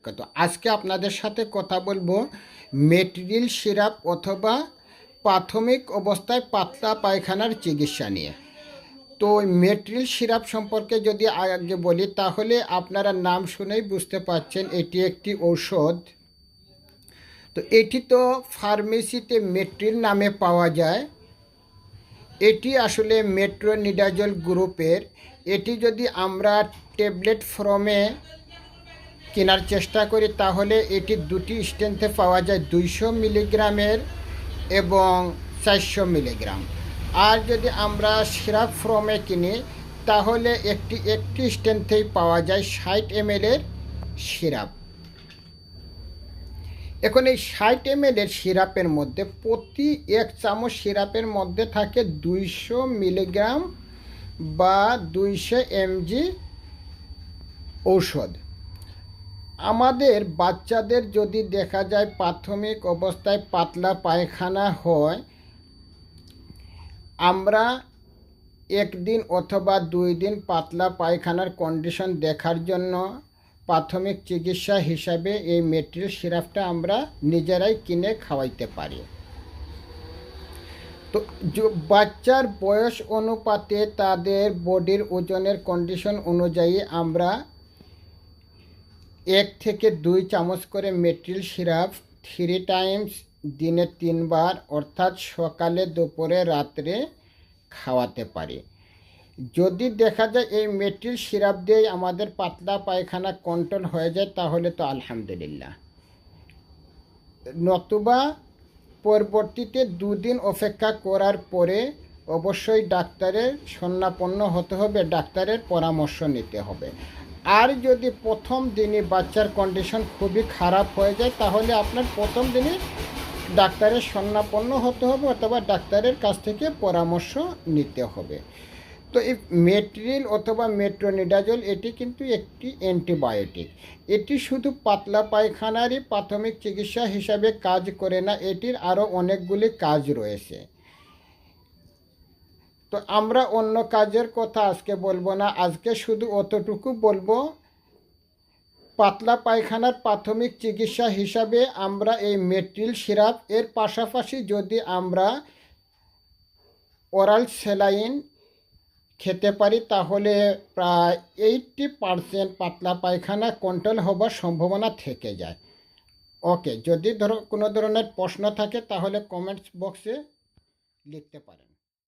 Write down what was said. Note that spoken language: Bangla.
বরকাতুহু। আজকে আপনাদের সাথে কথা বলবো মেট্রিল সিরাপ অথবা প্রাথমিক অবস্থায় পাতলা পায়খানার চিকিৎসা নিয়ে। তো মেট্রিল সিরাপ সম্পর্কে যদি আগে বলি তাহলে আপনারা নাম শুনেই বুঝতে পারছেন এটি একটি ঔষধ। তো এটি তো ফার্মেসিতে মেট্রিল নামে পাওয়া যায়। এটি আসলে মেট্রোনিডাজল গ্রুপের। এটি যদি আমরা ট্যাবলেট ফর্মে কেনার চেষ্টা করি তাহলে এটি দুটি স্ট্রেংথে পাওয়া যায়, 200 মিলিগ্রামের এবং 400 মিলিগ্রাম। আর যদি আমরা সিরাপ ফর্মে কিনি তাহলে একটি স্ট্রেংথেই পাওয়া যায় 60 ml সিরাপ। এখন এই 60 ml সিরাপের মধ্যে প্রতি 1 চামচ সিরাপের মধ্যে থাকে 200 মিলিগ্রাম বা 200 mg ঔষধ। আমাদের বাচ্চাদের যদি দেখা যায় প্রাথমিক অবস্থায় পাতলা পায়খানা হয়, আমরা 1 দিন অথবা 2 দিন পাতলা পায়খানার কন্ডিশন দেখার জন্য প্রাথমিক চিকিৎসা হিসাবে এই মেট্রিল সিরাপটা আমরা নিজেরাই কিনে খাওয়াইতে পারি। তো বাচ্চার বয়স অনুপাতে তাদের বডির ওজনের কন্ডিশন অনুযায়ী আমরা 1 থেকে 2 চামচ করে মেট্রিল সিরাপ 3 টাইমস দিনে 3 বার অর্থাৎ সকালে, দুপুরে, রাত্রে খাওয়াতে পারি। যদি দেখা যায় এই মেট্রিল সিরাপ দিয়ে আমাদের পাতলা পায়খানা কন্ট্রোল হয়ে যায় তাহলে তো আলহামদুলিল্লাহ, নতুবা পরবর্তীতে 2 দিন অপেক্ষা করার পরে অবশ্যই ডাক্তারের শরণাপন্ন হতে হবে, ডাক্তারের পরামর্শ নিতে হবে। আর যদি প্রথম দিনই বাচ্চার কন্ডিশন খুবই খারাপ হয়ে যায় তাহলে আপনার প্রথম দিনই ডাক্তারের শরণাপন্ন হতে হবে অথবা ডাক্তারের কাছ থেকে পরামর্শ নিতে হবে। তো এই মেট্রিল অথবা মেট্রোনিডাজল এটি কিন্তু একটি অ্যান্টিবায়োটিক। এটি শুধু পাতলা পায়খানারই প্রাথমিক চিকিৎসা হিসাবে কাজ করে না, এটির আরও অনেকগুলি কাজ রয়েছে। তো আমরা অন্য কাজের কথা আজকে বলবো না, আজকে শুধু অতটুকু বলবো পাতলা পায়খানার প্রাথমিক চিকিৎসা হিসাবে আমরা এই মেট্রিল সিরাপ এর পাশাপাশি যদি আমরা ওরাল স্যালাইন খেতে পারি তাহলে প্রায় 80% পাতলা পায়খানা কন্ট্রোল হবার সম্ভাবনা থেকে যায়। ওকে, যদি কোনো ধরনের প্রশ্ন থাকে তাহলে কমেন্টস বক্সে লিখতে পারেন।